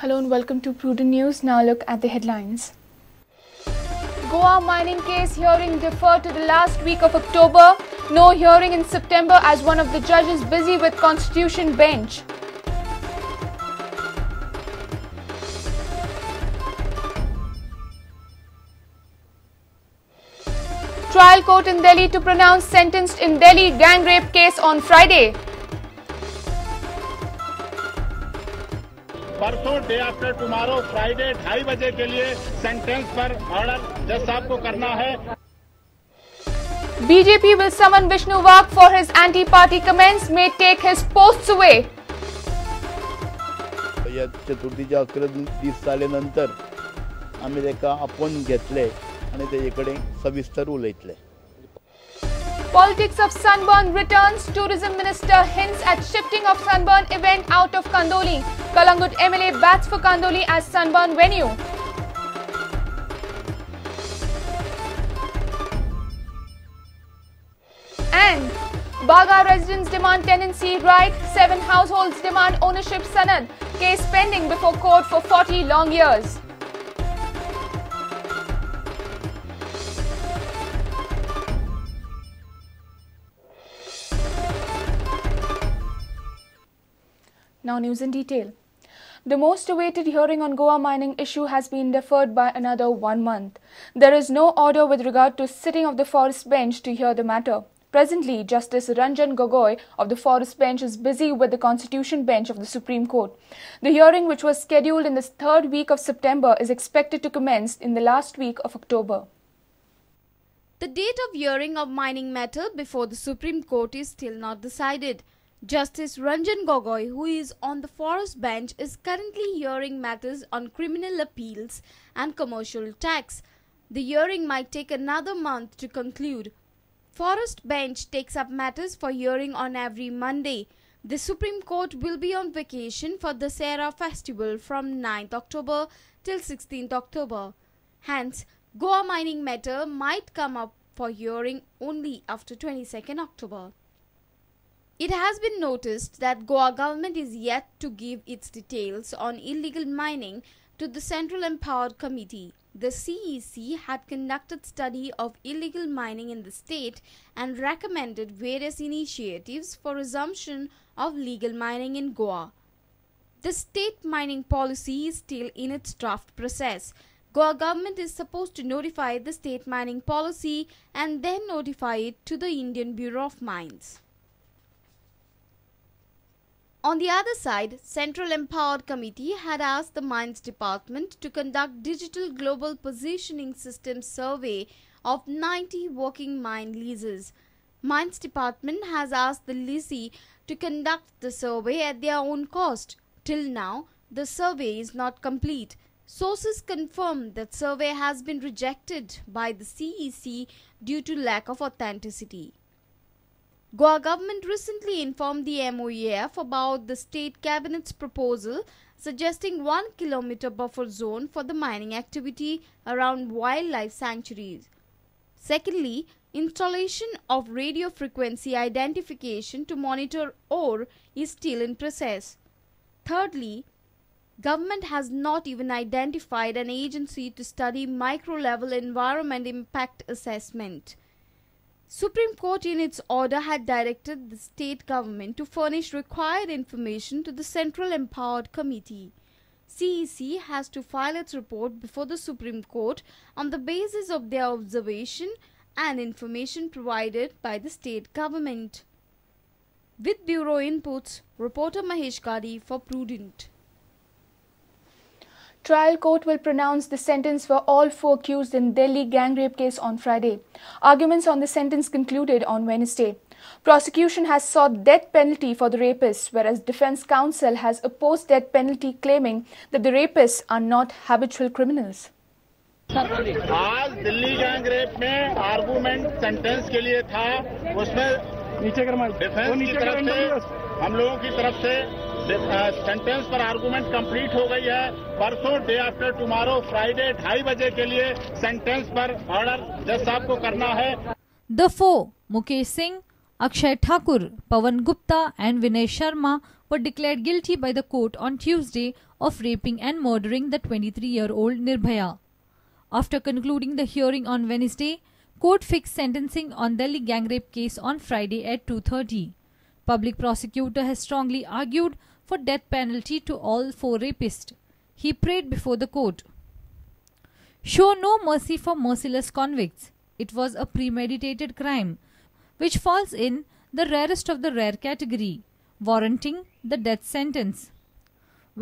Hello and welcome to Prudent News. Now look at the headlines. Goa mining case hearing deferred to the last week of October. No hearing in September as one of the judges busy with Constitution bench. Trial court in Delhi to pronounce sentenced in Delhi gang rape case on Friday. परसों day after tomorrow Friday 2:30 बजे के लिए sentence पर order जज साहब को करना है. BJP will summon Vishnu Wag for his anti-party comments, may take his posts away. या चतुर्थीच्या 11 सालेनंतर आम्ही तेका आपण घेतले आणि तेजेकडे सविस्तर उलयतले. Politics of Sunburn returns. Tourism Minister hints at shifting of Sunburn event out of Kandoli. Kalangut MLA bats for Kandoli as Sunburn venue. And Baga residents demand tenancy right. 7 households demand ownership sanad. Case pending before court for 40 long years. Now news in detail. The most awaited hearing on Goa mining issue has been deferred by another 1 month. There is no order with regard to sitting of the forest bench to hear the matter. Presently, Justice Ranjan Gogoi of the forest bench is busy with the Constitution bench of the Supreme Court. The hearing, which was scheduled in the 3rd week of September, is expected to commence in the last week of October. The date of hearing of mining matter before the Supreme Court is still not decided. Justice Ranjan Gogoi, who is on the forest bench, is currently hearing matters on criminal appeals and commercial tax. The hearing might take another month to conclude. Forest bench takes up matters for hearing on every Monday. The Supreme Court will be on vacation for the Dussehra festival from 9th October till 16th October. Hence, Goa mining matter might come up for hearing only after 22nd October. It has been noticed that Goa government is yet to give its details on illegal mining to the Central Empowered Committee. The CEC had conducted study of illegal mining in the state and recommended various initiatives for resumption of legal mining in Goa. The state mining policy is still in its draft process. Goa government is supposed to notify the state mining policy and then notify it to the Indian Bureau of Mines. On the other side, Central Empowered Committee had asked the Mines Department to conduct Digital Global Positioning System survey of 90 working mine leases. Mines Department has asked the lessee to conduct the survey at their own cost. Till now, the survey is not complete. Sources confirm that survey has been rejected by the CEC due to lack of authenticity. Goa government recently informed the MOEF about the state cabinet's proposal suggesting 1 kilometer buffer zone for the mining activity around wildlife sanctuaries. Secondly, installation of radio frequency identification to monitor ore is still in process. Thirdly, government has not even identified an agency to study micro-level environment impact assessment. Supreme Court in its order had directed the state government to furnish required information to the Central Empowered Committee. CEC has to file its report before the Supreme Court on the basis of their observation and information provided by the state government. With Bureau Inputs, reporter Mahesh Gadi for Prudent. Trial court will pronounce the sentence for all 4 accused in Delhi gang rape case on Friday. Arguments on the sentence concluded on Wednesday. Prosecution has sought death penalty for the rapists, whereas defense counsel has opposed death penalty, claiming that the rapists are not habitual criminals. आज Delhi gang rape में argument sentence के लिए था, उसमें defence की तरफ से हम लोगों की तरफ से सेंटेंस पर आर्गुमेंट कंप्लीट हो गई है. परसों डे आफ्टर टुमारो फ्राइडे 2:30 बजे के लिए सेंटेंस पर ऑर्डर जज साहब को करना है. The four, Mukesh Singh, Akshay Thakur, Pawan Gupta and Vinay Sharma were declared guilty by the court on Tuesday of raping and murdering the 23-year-old Nirbhaya. After concluding the hearing on Wednesday, court fixed sentencing on Delhi gang rape case on Friday at 2:30. Public prosecutor has strongly argued for death penalty to all 4 rapists. He prayed before the court. Show no mercy for merciless convicts. It was a premeditated crime, which falls in the rarest of the rare category, warranting the death sentence.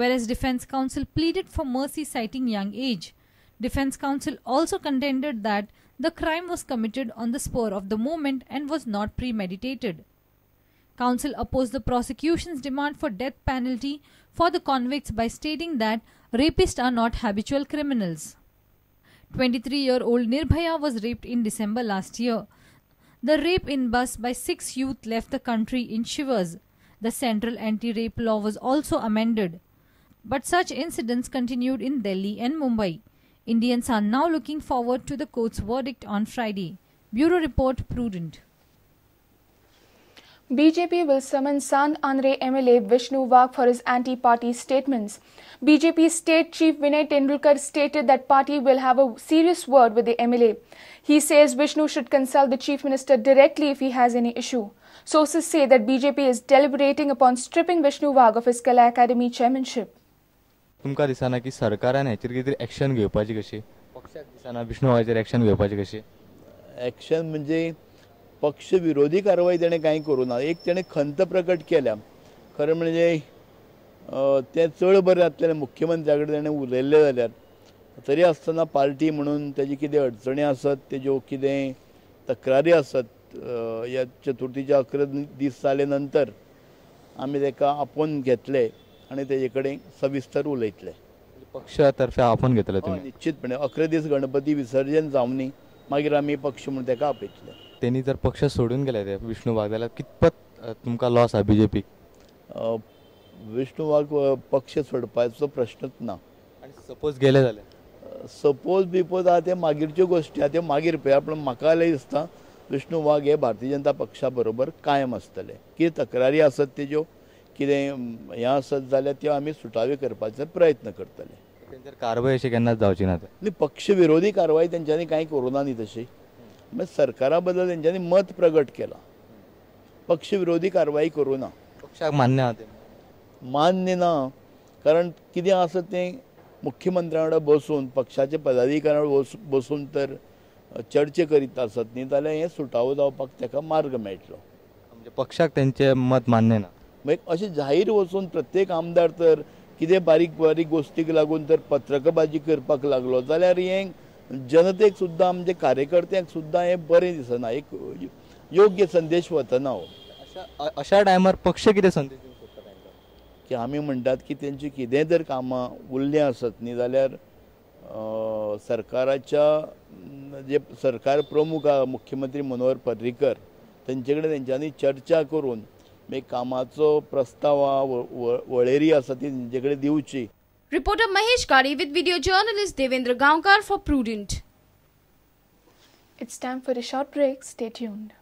Whereas defense counsel pleaded for mercy citing young age, defense counsel also contended that the crime was committed on the spur of the moment and was not premeditated. Counsel opposed the prosecution's demand for death penalty for the convicts by stating that rapists are not habitual criminals. 23-year-old Nirbhaya was raped in December last year. The rape in bus by 6 youth left the country in shivers. The central anti-rape law was also amended. But such incidents continued in Delhi and Mumbai. Indians are now looking forward to the court's verdict on Friday. Bureau Report, Prudent. BJP will summon Sant Andre MLA Vishnu Wagh for his anti-party statements. BJP State Chief Vinay Tendulkar stated that party will have a serious word with the MLA. He says Vishnu should consult the Chief Minister directly if he has any issue. Sources say that BJP is deliberating upon stripping Vishnu Wagh of his Kala Academy chairmanship. तुमका दिसना की सरकारान हेचेर कितें action घेवपाची कशी पक्षाक दिसना Vishnu वाघाचेर action घेवपाची कशी एक्शन म्हणजे पक्ष विरोधी कारवाई तेणें कांय करूं ना एक तेणें खंत प्रकट केल्या खरें म्हणजे तें चड बरें जातलें मुख्यमंत्र्या कडेन तेणें उलयल्लें जाल्यार तरी आसतना पार्टी म्हणून तेजी कितें अडचणी आसत तेज्यो कितें तक्रारी आसत ह्या चतुर्थीच्या 11 दीस जाले नंतर आमी तेका आपोवन घेतले आनी तेजे कडेन सविस्तर उलयतले पक्षातर्फे आपोवन घेतले तुमी निश्चितपणे 11 दीस गणपती विसर्जन जावनी मागीर आमी पक्ष म्हणून तेका आपयतले तेणी जर पक्ष सोडून गेले ते विष्णू वाघ जाल्यार कितपत तुमकां लॉस आहा बीजेपीक विष्णू वाघ पक्ष सोडपाचो प्रश्नच ना आनी सपोज गेले जाल्यार सपोज बिपोज आहा ते मागीरच्यो गोश्टी आहा त्यो मागीर पळया पूण म्हाका दिसता विष्णू वाघ हे भारतीय जनता पक्षा बरोबर कायम आसतले कितें तक्रारी आसत तेज्यो कितें हें आसत जाल्यार त्यो आमी सुटावे करपाचो प्रयत्न करतले तेंचेर कारवाय अशी केन्नाच जावची ना न्ही पक्ष विरोधी कारवाई तेंच्यांनी कांय करूं ना न्ही तशी सरकारा बद्दल तेंच्यांनी मत प्रगट केला पक्ष विरोधी कारवाई करूं ना पक्षाक मान्य आहा तें मान्य ना कारण कितें आसत तें मुख्यमंत्र्या वांगडा बसून पक्षाचे पदाधिकारी बसून तर चर्चे करीत आसत न्ही जाल्यार हें सुटावो जावपाक तेका मार्ग मेळटलो म्हणजे पक्षाक तेंचें मत मान्य ना मागीर अशें जाहीर वचून प्रत्येक आमदार तर कितें बारीक बारीक गोश्टीक लागून तर पत्रकबाजी करपाक लागलो जाल्यार हें जनतेक सुद्दां आमचे कार्यकर्त्यांक सुद्दां हें बरें दिसना एक योग्य संदेश वतना हो अशा टायमार पक्ष कितें संदेश दिवंक सोदता तांकां की आमी म्हणटात की तेंची कितेंय जर कामां उरलीं आसत न्ही जाल्यार सरकाराच्या जे सरकार प्रमुख मुख्यमंत्री मनोहर पर्रीकर तेंचे कडेन तेंच्यांनी चर्चा करून मागीर कामाचो प्रस्ताव वळेरी आसा ती तेंचे कडेन दिवची. Reporter Mahesh Kari with video journalist Devendra Gaonkar for Prudent. It's time for a short break. Stay tuned.